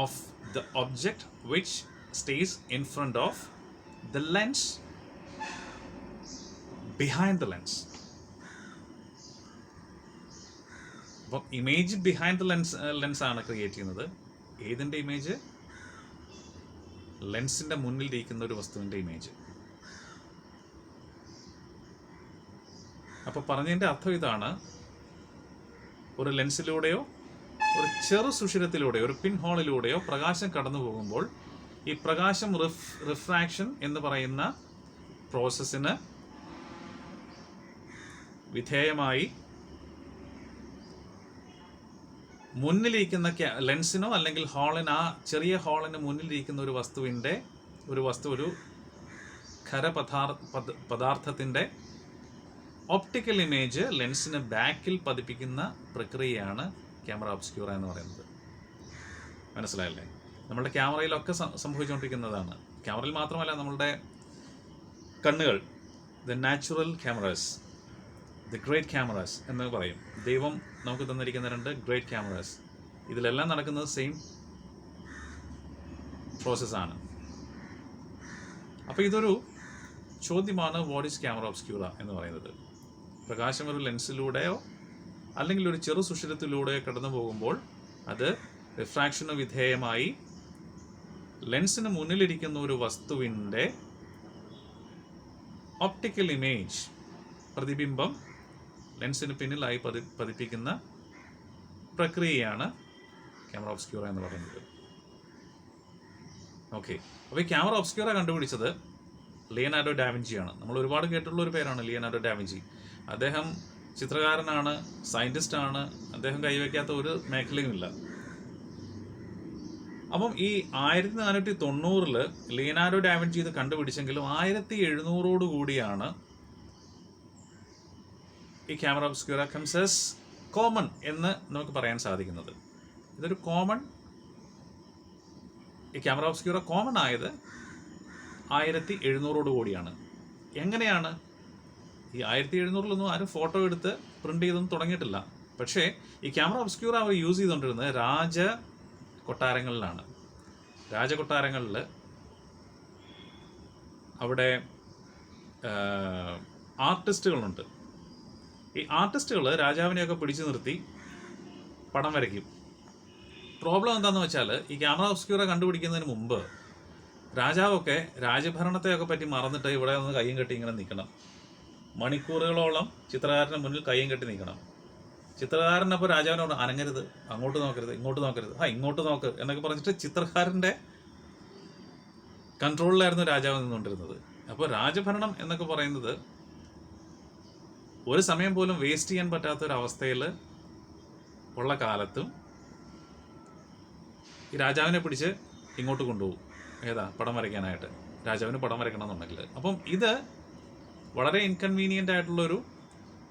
of the object which stays in front of the lens, behind the lens. അപ്പോൾ image behind the ലെൻസാണ് create ചെയ്യുന്നത്. ഏതിൻ്റെ image? ലെൻസിൻ്റെ മുന്നിൽ ഇരിക്കുന്ന ഒരു വസ്തുവിൻ്റെ image. അപ്പോൾ പറഞ്ഞതിൻ്റെ അർത്ഥം ഇതാണ്, ഒരു ലെൻസിലൂടെയോ ഒരു ചെറു സുഷിരത്തിലൂടെയോ ഒരു പിൻ ഹോളിലൂടെയോ പ്രകാശം കടന്നു പോകുമ്പോൾ ഈ പ്രകാശം റിഫ്രാക്ഷൻ എന്ന് പറയുന്ന പ്രോസസ്സിന് വിധേയമായി മുന്നിലിരിക്കുന്ന ലെൻസിനോ അല്ലെങ്കിൽ ഹോളിന്, ആ ചെറിയ ഹോളിന് മുന്നിലിരിക്കുന്ന ഒരു വസ്തുവിൻ്റെ ഒരു പദാർത്ഥത്തിൻ്റെ ഓപ്റ്റിക്കൽ ഇമേജ് ലെൻസിന് ബാക്കിൽ പതിപ്പിക്കുന്ന പ്രക്രിയയാണ് ക്യാമറ ഒബ്സ്ക്യൂറ എന്ന് പറയുന്നത്. മനസ്സിലായല്ലേ? നമ്മളുടെ ക്യാമറയിലൊക്കെ സംഭവിച്ചുകൊണ്ടിരിക്കുന്നതാണ്. ക്യാമറയിൽ മാത്രമല്ല, നമ്മളുടെ കണ്ണുകൾ, the natural cameras, the great cameras എന്ന് പറയും. ദൈവം നമുക്ക് തന്നിരിക്കുന്ന 2 ഗ്രേറ്റ് ക്യാമറാസ്. ഇതിലെല്ലാം നടക്കുന്നത് സെയിം പ്രോസസ്സാണ്. അപ്പോൾ ഇതൊരു ചോദ്യമാണ്, വാട്ട് ഈസ് ക്യാമറ ഒബ്സ്ക്യൂറ എന്ന് പറയുന്നത്. പ്രകാശം ഒരു ലെൻസിലൂടെയോ അല്ലെങ്കിൽ ഒരു ചെറു സുഷിരത്തിലൂടെയോ കടന്നു പോകുമ്പോൾ അത് റിഫ്രാക്ഷന് വിധേയമായി ലെൻസിന് മുന്നിലിരിക്കുന്ന ഒരു വസ്തുവിൻ്റെ ഓപ്റ്റിക്കൽ ഇമേജ്, പ്രതിബിംബം ലെൻസിന് പിന്നിലായി പതിപ്പിക്കുന്ന പ്രക്രിയയാണ് ക്യാമറ ഒബ്സ്ക്യൂറ എന്ന് പറയുന്നത്. ഓക്കെ, അപ്പോൾ ഈ ക്യാമറ ഒബ്സ്ക്യൂറ കണ്ടുപിടിച്ചത് ലിയനാർഡോ ഡാവിഞ്ചിയാണ്. നമ്മൾ ഒരുപാട് കേട്ടുള്ള ഒരു പേരാണ് ലിയനാർഡോ ഡാവിഞ്ചി. അദ്ദേഹം ചിത്രകാരനാണ്, സയൻറ്റിസ്റ്റാണ്. അദ്ദേഹം കൈവയ്ക്കാത്ത ഒരു മേഖലയുമില്ല. അപ്പം ഈ 1490 ലിയനാർഡോ ഡാവിഞ്ചി ഇത് കണ്ടുപിടിച്ചെങ്കിലും 1700 കൂടിയാണ് ഈ ക്യാമറ ഒബ്സ്ക്യൂറ കംസസ് കോമൺ എന്ന് നമുക്ക് പറയാൻ സാധിക്കുന്നത്. ഇതൊരു കോമൺ, ഈ ക്യാമറ ഒബ്സ്ക്യൂറ കോമൺ ആയത് 1700 കൂടിയാണ്. എങ്ങനെയാണ്? ഈ 1700 ആരും ഫോട്ടോ എടുത്ത് പ്രിന്റ് ചെയ്തൊന്നും തുടങ്ങിയിട്ടില്ല. പക്ഷേ ഈ ക്യാമറ ഒബ്സ്ക്യൂറ അവർ യൂസ് ചെയ്തുകൊണ്ടിരുന്നത് രാജകൊട്ടാരങ്ങളിലാണ്. രാജകൊട്ടാരങ്ങളിൽ അവിടെ ആർട്ടിസ്റ്റുകളുണ്ട്. ഈ ആർട്ടിസ്റ്റുകൾ രാജാവിനെയൊക്കെ പിടിച്ചു നിർത്തി പടം വരയ്ക്കും. പ്രോബ്ലം എന്താണെന്ന് വെച്ചാൽ ഈ ക്യാമറ ഒബ്സ്ക്യൂറ കണ്ടുപിടിക്കുന്നതിന് മുമ്പ് രാജാവൊക്കെ രാജഭരണത്തെയൊക്കെ പറ്റി മറന്നിട്ട് ഇവിടെ നിന്ന് കയ്യും കെട്ടി ഇങ്ങനെ നിൽക്കണം. മണിക്കൂറുകളോളം ചിത്രകാരന് മുന്നിൽ കയ്യും കെട്ടി നിൽക്കണം. ചിത്രകാരനപ്പോൾ രാജാവിനോട് അനങ്ങരുത്, അങ്ങോട്ട് നോക്കരുത്, ഇങ്ങോട്ട് നോക്കരുത്, ഇങ്ങോട്ട് നോക്ക് എന്നൊക്കെ പറഞ്ഞിട്ട് ചിത്രകാരൻ്റെ കൺട്രോളിലായിരുന്നു രാജാവ് നിന്നുകൊണ്ടിരുന്നത്. അപ്പോൾ രാജഭരണം എന്നൊക്കെ പറയുന്നത് ഒരു സമയം പോലും വേസ്റ്റ് ചെയ്യാൻ പറ്റാത്തൊരവസ്ഥയിൽ ഉള്ള കാലത്തും ഈ രാജാവിനെ പിടിച്ച് ഇങ്ങോട്ട് കൊണ്ടുപോകും. പടം വരയ്ക്കാനായിട്ട്. രാജാവിന് പടം വരയ്ക്കണം എന്നുണ്ടെങ്കിൽ. അപ്പം ഇത് വളരെ ഇൻകൺവീനിയൻ്റ് ആയിട്ടുള്ളൊരു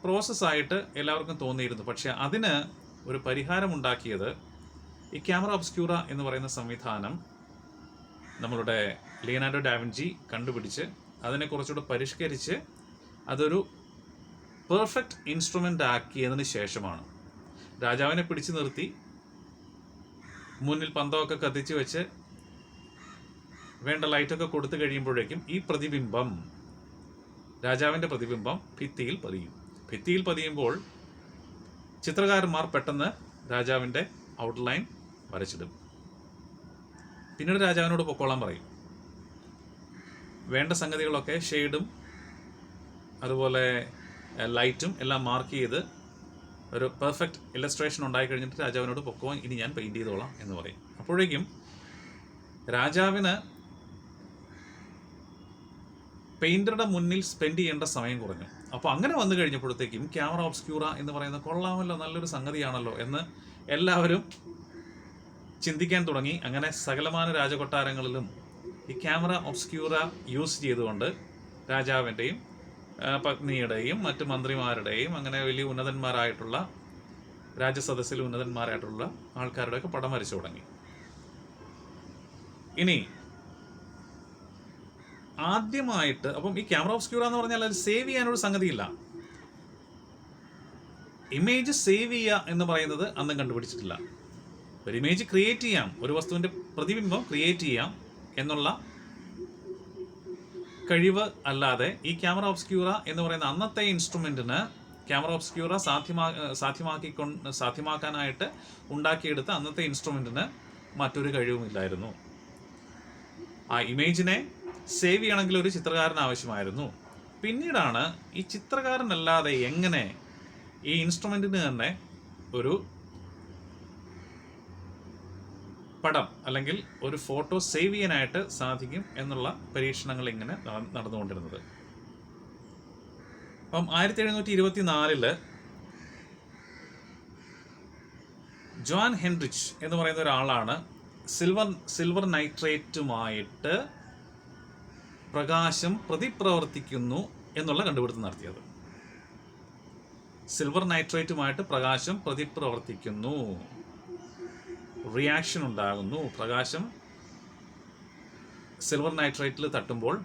പ്രോസസ്സായിട്ട് എല്ലാവർക്കും തോന്നിയിരുന്നു. പക്ഷേ അതിന് ഒരു പരിഹാരമുണ്ടാക്കിയത് ഈ ക്യാമറ ഒബ്സ്ക്യൂറ എന്ന് പറയുന്ന സംവിധാനം നമ്മളുടെ ലിയനാർഡോ ഡാവിഞ്ചി കണ്ടുപിടിച്ച് അതിനെ കുറച്ചുകൂടെ പരിഷ്കരിച്ച് അതൊരു പെർഫെക്റ്റ് ഇൻസ്ട്രുമെൻ്റ് ആക്കിയതിന് ശേഷമാണ്. രാജാവിനെ പിടിച്ചു നിർത്തി മുന്നിൽ പന്തമൊക്കെ കത്തിച്ച് വെച്ച് വേണ്ട ലൈറ്റൊക്കെ കൊടുത്തു കഴിയുമ്പോഴേക്കും ഈ പ്രതിബിംബം, രാജാവിൻ്റെ പ്രതിബിംബം ഭിത്തിയിൽ പതിയും. ഭിത്തിയിൽ പതിയുമ്പോൾ ചിത്രകാരന്മാർ പെട്ടെന്ന് രാജാവിൻ്റെ ഔട്ട്ലൈൻ വരച്ചിടും. പിന്നീട് രാജാവിനോട് പൊക്കോളാൻ പറയും. വേണ്ട സംഗതികളൊക്കെ ഷെയ്ഡും അതുപോലെ ലൈറ്റും എല്ലാം മാർക്ക് ചെയ്ത് ഒരു പെർഫെക്റ്റ് ഇല്ലസ്ട്രേഷൻ ഉണ്ടായി കഴിഞ്ഞിട്ട് രാജാവിനോട് പൊക്കോ, ഇനി ഞാൻ പെയിൻറ് ചെയ്തോളാം എന്ന് പറയും. അപ്പോഴേക്കും രാജാവിന് പെയിൻറ്ററുടെ മുന്നിൽ സ്പെൻഡ് ചെയ്യേണ്ട സമയം കുറഞ്ഞു. അപ്പോൾ അങ്ങനെ വന്നു കഴിഞ്ഞപ്പോഴത്തേക്കും ക്യാമറ ഒബ്സ്ക്യൂറ എന്ന് പറയുന്നത് കൊള്ളാമല്ലോ, നല്ലൊരു സംഗതിയാണല്ലോ എന്ന് എല്ലാവരും ചിന്തിക്കാൻ തുടങ്ങി. അങ്ങനെ സകലമാന രാജകൊട്ടാരങ്ങളിലും ഈ ക്യാമറ ഒബ്സ്ക്യൂറ യൂസ് ചെയ്തുകൊണ്ട് രാജാവിൻ്റെയും പത്നിയുടെയും മറ്റ് മന്ത്രിമാരുടെയും അങ്ങനെ വലിയ ഉന്നതന്മാരായിട്ടുള്ള രാജസദസ്സിൽ ഉന്നതന്മാരായിട്ടുള്ള ആൾക്കാരുടെയൊക്കെ പടം വരച്ചു തുടങ്ങി. ഇനി ആദ്യമായിട്ട് അപ്പം ഈ ക്യാമറ ഒബ്സ്ക്യൂറ എന്ന് പറഞ്ഞാൽ അത് സേവ് ചെയ്യാനൊരു സംഗതിയില്ല. ഇമേജ് സേവ് ചെയ്യുക എന്ന് പറയുന്നത് അന്നും കണ്ടുപിടിച്ചിട്ടില്ല. ഒരു ഇമേജ് ക്രിയേറ്റ് ചെയ്യാം, ഒരു വസ്തുവിൻ്റെ പ്രതിബിംബം ക്രിയേറ്റ് ചെയ്യാം എന്നുള്ള കഴിവ് അല്ലാതെ ഈ ക്യാമറ ഒബ്സ്ക്യൂറ എന്ന് പറയുന്ന അന്നത്തെ ഇൻസ്ട്രുമെൻറ്റിന് ക്യാമറ ഒബ്സ്ക്യൂറ സാധ്യമാക്കാനായിട്ട് ഉണ്ടാക്കിയെടുത്ത അന്നത്തെ ഇൻസ്ട്രുമെൻറ്റിന് മറ്റൊരു കഴിവുമില്ലായിരുന്നു. ആ ഇമേജിനെ സേവ് ചെയ്യണമെങ്കിൽ ഒരു ചിത്രകാരൻ ആവശ്യമായിരുന്നു. പിന്നീടാണ് ഈ ചിത്രകാരനല്ലാതെ എങ്ങനെ ഈ ഇൻസ്ട്രുമെൻറ്റിന് തന്നെ ഒരു പടം അല്ലെങ്കിൽ ഒരു ഫോട്ടോ സേവ് ചെയ്യാനായിട്ട് സാധിക്കും എന്നുള്ള പരീക്ഷണങ്ങൾ ഇങ്ങനെ നടന്നുകൊണ്ടിരുന്നത്. അപ്പം 1724 ജോൺ ഹെൻറിച്ച് എന്ന് പറയുന്ന ഒരാളാണ് സിൽവർ നൈട്രേറ്റുമായിട്ട് പ്രകാശം പ്രതിപ്രവർത്തിക്കുന്നു എന്നുള്ള കണ്ടുപിടുത്തം നടത്തിയത്. സിൽവർ നൈട്രേറ്റുമായിട്ട് പ്രകാശം പ്രതിപ്രവർത്തിക്കുന്നു, റിയാക്ഷൻ ഉണ്ടാകുന്നു. പ്രകാശം സിൽവർ നൈട്രേറ്റിൽ തട്ടുമ്പോൾ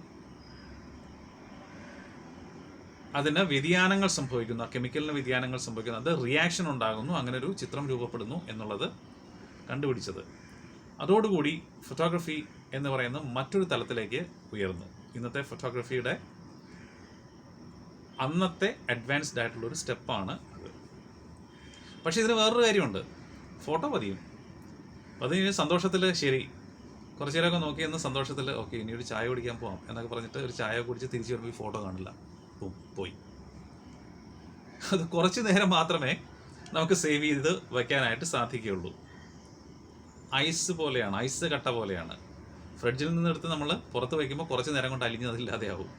അതിന് വ്യതിയാനങ്ങൾ സംഭവിക്കുന്നു, കെമിക്കലിന് വ്യതിയാനങ്ങൾ സംഭവിക്കുന്നു, അത് റിയാക്ഷൻ ഉണ്ടാകുന്നു, അങ്ങനെ ഒരു ചിത്രം രൂപപ്പെടുന്നു എന്നുള്ളത് കണ്ടുപിടിച്ചത്. അതോടുകൂടി ഫോട്ടോഗ്രഫി എന്ന് പറയുന്ന മറ്റൊരു തലത്തിലേക്ക് ഉയർന്നു. ഇന്നത്തെ ഫോട്ടോഗ്രഫിയുടെ അന്നത്തെ അഡ്വാൻസ്ഡ് ആയിട്ടുള്ളൊരു സ്റ്റെപ്പാണ് അത്. പക്ഷേ ഇതിന് വേറൊരു കാര്യമുണ്ട്, ഫോട്ടോ പതിയും. അതിന് സന്തോഷത്തിൽ ശരി കുറച്ച് നേരമൊക്കെ നോക്കി എന്ന് സന്തോഷത്തിൽ ഓക്കെ ഇനി ഒരു ചായ കുടിക്കാൻ പോകാം എന്നൊക്കെ പറഞ്ഞിട്ട് ഒരു ചായ കുടിച്ച് തിരിച്ചു വരുമ്പോൾ ഈ ഫോട്ടോ കാണില്ല, പോയി. അത് കുറച്ച് നേരം മാത്രമേ നമുക്ക് സേവ് ചെയ്ത് വയ്ക്കാനായിട്ട് സാധിക്കുകയുള്ളൂ. ഐസ് പോലെയാണ്, ഐസ് കട്ട പോലെയാണ്. ഫ്രിഡ്ജിൽ നിന്നെടുത്ത് നമ്മൾ പുറത്ത് വയ്ക്കുമ്പോൾ കുറച്ച് നേരം കൊണ്ട് അലിഞ്ഞ് അതില്ലാതെയാവും.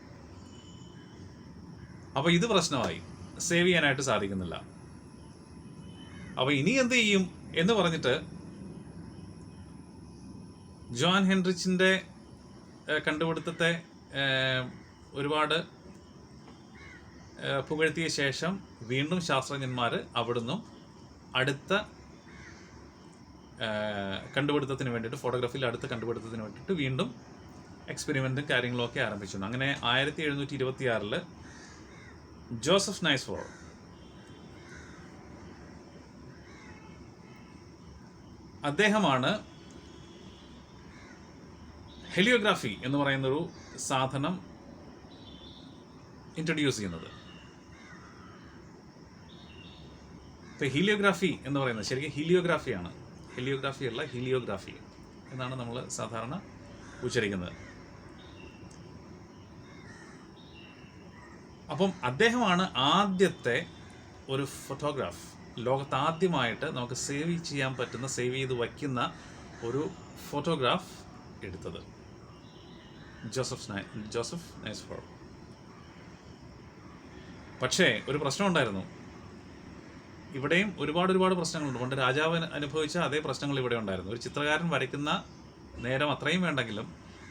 അപ്പോൾ ഇത് പ്രശ്നമായി, സേവ് ചെയ്യാനായിട്ട് സാധിക്കുന്നില്ല. അപ്പോൾ ഇനി എന്ത് ചെയ്യും എന്ന് പറഞ്ഞിട്ട് ജോൺ ഹെൻറിച്ചിൻ്റെ കണ്ടുപിടുത്തത്തെ ഒരുപാട് പുകഴ്ത്തിയ ശേഷം വീണ്ടും ശാസ്ത്രജ്ഞന്മാർ അവിടുന്ന് അടുത്ത കണ്ടുപിടുത്തത്തിന് വേണ്ടിയിട്ട്, ഫോട്ടോഗ്രാഫിയിൽ അടുത്ത കണ്ടുപിടുത്തത്തിന് വേണ്ടിയിട്ട് വീണ്ടും എക്സ്പെരിമെൻറ്റും കാര്യങ്ങളും ഒക്കെ ആരംഭിച്ചു. അങ്ങനെ 1726 ജോസഫ് നൈസ്ഫോർ അദ്ദേഹമാണ് ഹെലിയോഗ്രാഫി എന്ന് പറയുന്നൊരു സാധനം ഇൻട്രൊഡ്യൂസ് ചെയ്യുന്നത്. ഇപ്പോൾ ഹീലിയോഗ്രാഫി എന്ന് പറയുന്നത് ശരിക്കും ഹീലിയോഗ്രാഫിയാണ്, ഹെലിയോഗ്രാഫി അല്ല ഹീലിയോഗ്രാഫി എന്നാണ് നമ്മൾ സാധാരണ ഉച്ചരിക്കുന്നത്. അപ്പം അദ്ദേഹമാണ് ആദ്യത്തെ ഒരു ഫോട്ടോഗ്രാഫ്, ലോകത്ത് ആദ്യമായിട്ട് നമുക്ക് സേവ് ചെയ്യാൻ പറ്റുന്ന, സേവ് ചെയ്ത് വയ്ക്കുന്ന ഒരു ഫോട്ടോഗ്രാഫ് എടുത്തത്, ജോസഫ് നൈസ്ഫോർ. പക്ഷേ ഒരു പ്രശ്നമുണ്ടായിരുന്നു, ഇവിടെയും ഒരുപാട് പ്രശ്നങ്ങളുണ്ട്. പണ്ട് രാജാവ് അനുഭവിച്ച അതേ പ്രശ്നങ്ങൾ ഇവിടെ ഉണ്ടായിരുന്നു. ഒരു ചിത്രകാരൻ വരയ്ക്കുന്ന നേരം അത്രയും വേണ്ടെങ്കിലും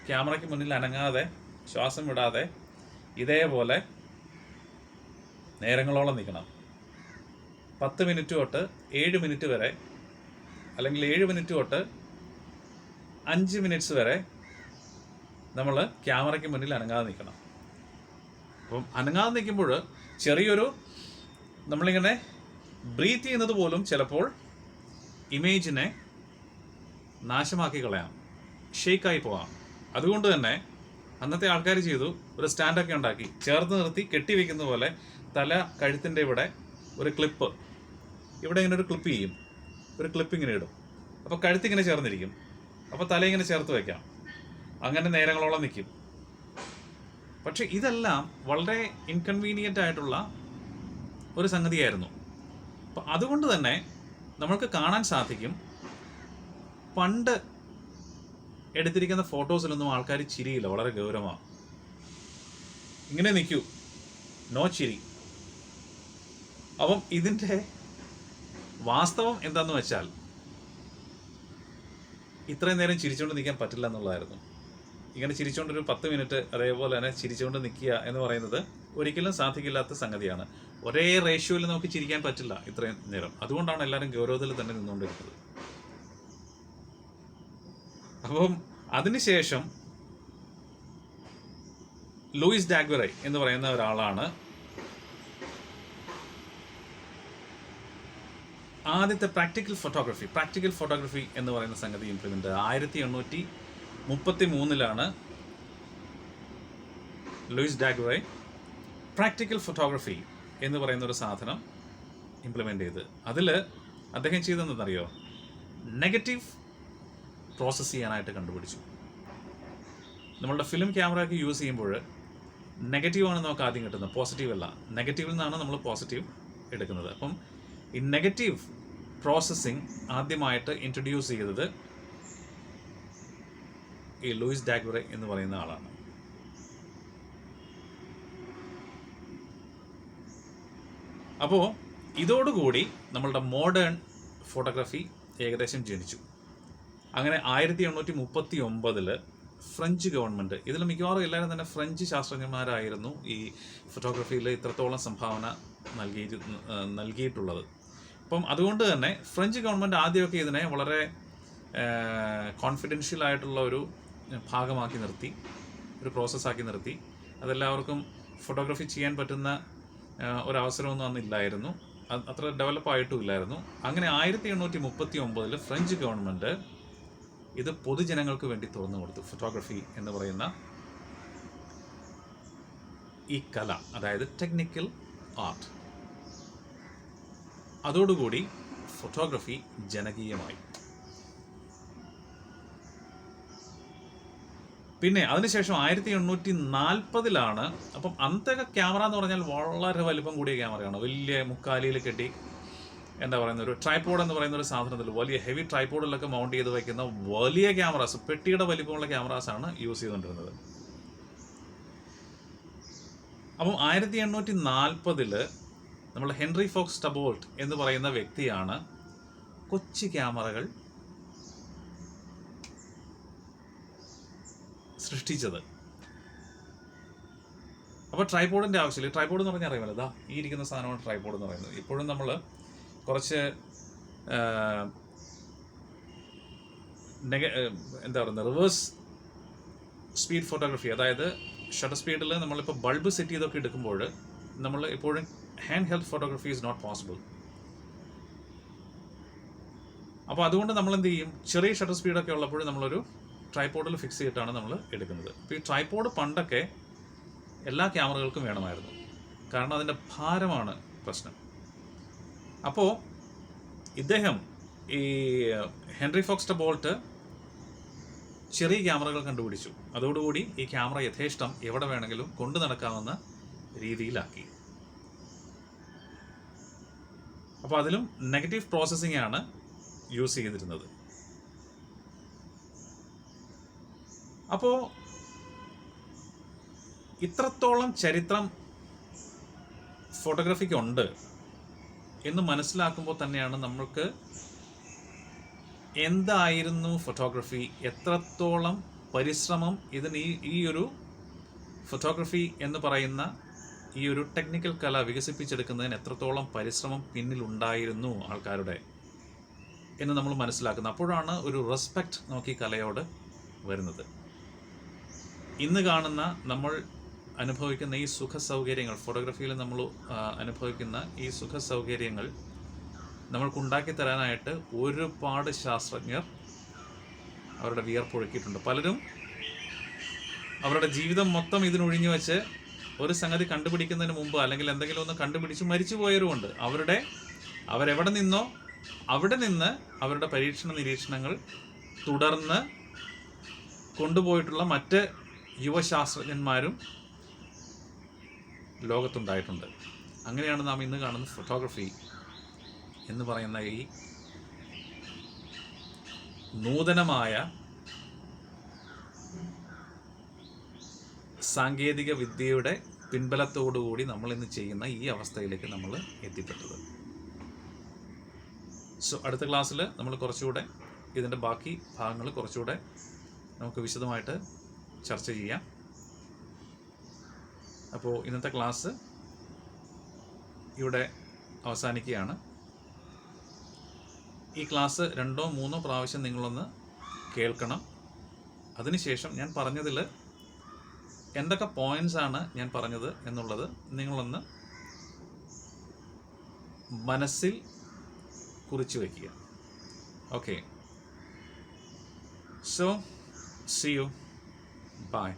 ക്യാമറയ്ക്ക് മുന്നിൽ അനങ്ങാതെ ശ്വാസം വിടാതെ ഇതേപോലെ നേരങ്ങളോളം നിൽക്കണം. 10 മിനിറ്റ് തൊട്ട് 7 മിനിറ്റ് വരെ, അല്ലെങ്കിൽ 7 മിനിറ്റ് തൊട്ട് 5 മിനിറ്റ്സ് വരെ നമ്മൾ ക്യാമറയ്ക്ക് മുന്നിൽ അനങ്ങാതെ നിൽക്കണം. അപ്പം അനങ്ങാതെ നിൽക്കുമ്പോൾ ചെറിയൊരു നമ്മളിങ്ങനെ ബ്രീത്ത് ചെയ്യുന്നത് പോലും ചിലപ്പോൾ ഇമേജിനെ നാശമാക്കി കളയാം, ഷെയ്ക്കായി പോകാം. അതുകൊണ്ട് തന്നെ അന്നത്തെ ആൾക്കാർ ചെയ്തു, ഒരു സ്റ്റാൻഡൊക്കെ ഉണ്ടാക്കി ചേർത്ത് നിർത്തി കെട്ടിവെക്കുന്ന പോലെ തല കഴുത്തിൻ്റെ ഇവിടെ ഒരു ക്ലിപ്പ്, ഇവിടെ ഇങ്ങനെ ഒരു ക്ലിപ്പ് ചെയ്യും, ഒരു ക്ലിപ്പ് ഇങ്ങനെ ഇടും. അപ്പോൾ കഴുത്തിങ്ങനെ ചേർന്നിരിക്കും, അപ്പോൾ തല ഇങ്ങനെ ചേർത്ത് വയ്ക്കാം. അങ്ങനെ നേരങ്ങളോളം നിൽക്കും. പക്ഷെ ഇതെല്ലാം വളരെ ഇൻകൺവീനിയൻ്റ് ആയിട്ടുള്ള ഒരു സംഗതിയായിരുന്നു. അപ്പം അതുകൊണ്ട് തന്നെ നമ്മൾക്ക് കാണാൻ സാധിക്കും, പണ്ട് എടുത്തിരിക്കുന്ന ഫോട്ടോസിലൊന്നും ആൾക്കാർ ചിരിയില്ല, വളരെ ഗൗരവമാണ്. ഇങ്ങനെ നിൽക്കൂ, നോ ചിരി. അപ്പം ഇതിൻ്റെ വാസ്തവം എന്താന്ന് വെച്ചാൽ ഇത്രയും നേരം ചിരിച്ചുകൊണ്ട് നിൽക്കാൻ പറ്റില്ല എന്നുള്ളതായിരുന്നു. ഇങ്ങനെ ചിരിച്ചുകൊണ്ടൊരു 10 മിനിറ്റ് അതേപോലെ തന്നെ ചിരിച്ചുകൊണ്ട് നിൽക്കുക എന്ന് പറയുന്നത് ഒരിക്കലും സാധിക്കില്ലാത്ത സംഗതിയാണ്. ഒരേ റേഷ്യോയിൽ നമുക്ക് ചിരിക്കാൻ പറ്റില്ല ഇത്രയും നേരം. അതുകൊണ്ടാണ് എല്ലാവരും ഗൗരവത്തിൽ തന്നെ നിന്നുകൊണ്ടിരിക്കുന്നത്. അപ്പം അതിനുശേഷം ലൂയിസ് ഡാഗ്വറെ എന്ന് പറയുന്ന ഒരാളാണ് ആദ്യത്തെ പ്രാക്ടിക്കൽ ഫോട്ടോഗ്രാഫി എന്ന് പറയുന്ന സംഗതി ഇംപ്ലിമെൻ്റ് 1833 ലൂയിസ് ഡാഗ്വറെ പ്രാക്ടിക്കൽ ഫോട്ടോഗ്രാഫി എന്ന് പറയുന്ന ഒരു സാധനം ഇംപ്ലിമെൻ്റ് ചെയ്ത്. അതിൽ അദ്ദേഹം ചെയ്തതെന്നറിയോ, നെഗറ്റീവ് പ്രോസസ്സ് ചെയ്യാനായിട്ട് കണ്ടുപിടിച്ചു. നമ്മളുടെ ഫിലിം ക്യാമറയൊക്കെ യൂസ് ചെയ്യുമ്പോൾ നെഗറ്റീവാണ് നമുക്ക് ആദ്യം കിട്ടുന്നത്, പോസിറ്റീവ് അല്ല. നെഗറ്റീവിൽ നിന്നാണ് നമ്മൾ പോസിറ്റീവ് എടുക്കുന്നത്. അപ്പം ഈ നെഗറ്റീവ് പ്രോസസ്സിങ് ആദ്യമായിട്ട് ഇൻട്രൊഡ്യൂസ് ചെയ്തത് ഈ ലൂയിസ് ഡാഗ്വറെ എന്ന് പറയുന്ന ആളാണ്. അപ്പോൾ ഇതോടുകൂടി നമ്മളുടെ മോഡേൺ ഫോട്ടോഗ്രാഫി ഏകദേശം ജനിച്ചു. അങ്ങനെ 1839 ഫ്രഞ്ച് ഗവൺമെൻറ്, ഇതിൽ മിക്കവാറും എല്ലാവരും തന്നെ ഫ്രഞ്ച് ശാസ്ത്രജ്ഞന്മാരായിരുന്നു ഈ ഫോട്ടോഗ്രാഫിയിൽ ഇത്രത്തോളം സംഭാവന നൽകിയിട്ടുള്ളത്. അപ്പം അതുകൊണ്ട് തന്നെ ഫ്രഞ്ച് ഗവൺമെൻറ് ആദ്യമൊക്കെ ഇതിനെ വളരെ കോൺഫിഡൻഷ്യൽ ആയിട്ടുള്ള ഒരു ഭാഗമാക്കി നിർത്തി, ഒരു പ്രോസസ്സാക്കി നിർത്തി. അതെല്ലാവർക്കും ഫോട്ടോഗ്രാഫി ചെയ്യാൻ പറ്റുന്ന ഒരവസരമൊന്നും അന്നില്ലായിരുന്നു, അത്ര ഡെവലപ്പ് ആയിട്ടും ഇല്ലായിരുന്നു. അങ്ങനെ 1839 ഫ്രഞ്ച് ഗവൺമെൻറ് ഇത് പൊതുജനങ്ങൾക്ക് വേണ്ടി തുറന്നു കൊടുത്തു. ഫോട്ടോഗ്രാഫി എന്ന് പറയുന്ന ഈ കല, അതായത് ടെക്നിക്കൽ ആർട്ട്. അതോടുകൂടി ഫോട്ടോഗ്രഫി ജനകീയമായി. പിന്നെ അതിനുശേഷം 1840 അപ്പം അന്നത്തെ ക്യാമറ എന്ന് പറഞ്ഞാൽ വളരെ വലിപ്പം കൂടിയ ക്യാമറയാണ്. വലിയ മുക്കാലിയിൽ കെട്ടി എന്താ പറയുന്ന ഒരു ട്രൈപോഡ് എന്ന് പറയുന്ന ഒരു സാധനത്തിൽ വലിയ ഹെവി ട്രൈപോഡിലൊക്കെ മൗണ്ട് ചെയ്ത് വയ്ക്കുന്ന വലിയ ക്യാമറാസ്, പെട്ടിയുടെ വലിപ്പമുള്ള ക്യാമറാസാണ് യൂസ് ചെയ്തുകൊണ്ടിരുന്നത്. അപ്പം 1840 നമ്മൾ ഹെൻറി ഫോക്സ് ടബോൾട്ട് എന്ന് പറയുന്ന വ്യക്തിയാണ് കൊച്ചു ക്യാമറകൾ സൃഷ്ടിച്ചത്. അപ്പോൾ ട്രൈപോഡിൻ്റെ ആവശ്യമില്ല. ട്രൈപോഡ് എന്ന് പറഞ്ഞാൽ അറിയാമല്ലോ, ഇതാ ഈ ഇരിക്കുന്ന സാധനമാണ് ട്രൈപോഡ് എന്ന് പറയുന്നത്. ഇപ്പോഴും നമ്മൾ കുറച്ച് എന്താ പറയുന്നത്, റിവേഴ്സ് സ്പീഡ് ഫോട്ടോഗ്രാഫി, അതായത് ഷട്ടർ സ്പീഡിൽ നമ്മളിപ്പോൾ ബൾബ് സെറ്റ് ചെയ്തൊക്കെ എടുക്കുമ്പോൾ നമ്മൾ എപ്പോഴും hand held photography is not possible. അപ്പോൾ അതുകൊണ്ട് നമ്മൾ എന്ത് ചെയ്യും, ചെറിയ ഷട്ടർ സ്പീഡൊക്കെ ഉള്ളപ്പോൾ നമ്മളൊരു ട്രൈപോഡിൽ ഫിക്സ് ചെയ്തിട്ടാണ് നമ്മൾ എടുക്കുന്നത്. അപ്പോൾ ഈ ട്രൈപോഡ് പണ്ടൊക്കെ എല്ലാ ക്യാമറകൾക്കും വേണമായിരുന്നു, കാരണം അതിൻ്റെ ഭാരമാണ് പ്രശ്നം. അപ്പോൾ ഇദ്ദേഹം ഈ ഹെൻറി ഫോക്സ് ടബോൾട്ട് ചെറിയ ക്യാമറകൾ കണ്ടുപിടിച്ചു. അതോടുകൂടി ഈ ക്യാമറ യഥേഷ്ടം എവിടെ വേണമെങ്കിലും കൊണ്ടു നടക്കാവുന്ന രീതിയിലാക്കി. അപ്പോൾ അതിലും നെഗറ്റീവ് പ്രോസസ്സിംഗ് ആണ് യൂസ് ചെയ്തിരുന്നത്. അപ്പോൾ ഇത്രത്തോളം ചരിത്രം ഫോട്ടോഗ്രാഫിക്കുണ്ട് എന്ന് മനസ്സിലാക്കുമ്പോൾ തന്നെയാണ് നമ്മൾക്ക് എന്തായിരുന്നു ഫോട്ടോഗ്രാഫി, എത്രത്തോളം പരിശ്രമം ഇതിന് ഈ ഒരു ഫോട്ടോഗ്രാഫി എന്ന് പറയുന്ന ഈ ഒരു ടെക്നിക്കൽ കല വികസിപ്പിച്ചെടുക്കുന്നതിന് എത്രത്തോളം പരിശ്രമം പിന്നിലുണ്ടായിരുന്നു ആൾക്കാരുടെ എന്ന് നമ്മൾ മനസ്സിലാക്കുന്നത്. അപ്പോഴാണ് ഒരു റെസ്പെക്റ്റ് നമുക്ക് ഈ കലയോട് വരുന്നത്. ഇന്ന് കാണുന്ന നമ്മൾ അനുഭവിക്കുന്ന ഈ സുഖ സൗകര്യങ്ങൾ, ഫോട്ടോഗ്രാഫിയിൽ നമ്മൾ അനുഭവിക്കുന്ന ഈ സുഖ സൗകര്യങ്ങൾ നമ്മൾക്കുണ്ടാക്കി തരാനായിട്ട് ഒരുപാട് ശാസ്ത്രജ്ഞർ അവരുടെ വിയർപ്പൊഴുക്കിയിട്ടുണ്ട്. പലരും അവരുടെ ജീവിതം മൊത്തം ഇതിനൊഴിഞ്ഞു വെച്ച് ഒരു സംഗതി കണ്ടുപിടിക്കുന്നതിന് മുമ്പ് അല്ലെങ്കിൽ എന്തെങ്കിലും ഒന്ന് കണ്ടുപിടിച്ച് മരിച്ചു പോയവരുമുണ്ട്. അവരെവിടെ നിന്നോ അവിടെ നിന്ന് അവരുടെ പരീക്ഷണ നിരീക്ഷണങ്ങൾ തുടർന്ന് കൊണ്ടുപോയിട്ടുള്ള മറ്റ് യുവശാസ്ത്രജ്ഞന്മാരും ലോകത്തുണ്ടായിട്ടുണ്ട്. അങ്ങനെയാണ് നാം ഇന്ന് കാണുന്ന ഫോട്ടോഗ്രാഫി എന്ന് പറയുന്ന ഈ നൂതനമായ സാങ്കേതിക വിദ്യയുടെ പിൻബലത്തോടുകൂടി നമ്മൾ ഇന്ന് ചെയ്യുന്ന ഈ അവസ്ഥയിലേക്ക് നമ്മൾ എത്തിപ്പെട്ടത്. സോ അടുത്ത ക്ലാസ്സിൽ നമ്മൾ കുറച്ചുകൂടെ ഇതിൻ്റെ ബാക്കി ഭാഗങ്ങൾ കുറച്ചുകൂടെ നമുക്ക് വിശദമായിട്ട് ചർച്ച ചെയ്യാം. അപ്പോൾ ഇന്നത്തെ ക്ലാസ് ഇവിടെ അവസാനിക്കുകയാണ്. ഈ ക്ലാസ് 2 or 3 പ്രാവശ്യം നിങ്ങളൊന്ന് കേൾക്കണം. അതിനുശേഷം ഞാൻ പറഞ്ഞതിൽ എന്തൊക്കെ പോയിന്റ്സ് ആണ് ഞാൻ പറഞ്ഞത് എന്നുള്ളത് നിങ്ങളൊന്ന് മനസ്സിൽ കുറിച്ച് വയ്ക്കുക. Okay, so see you. Bye.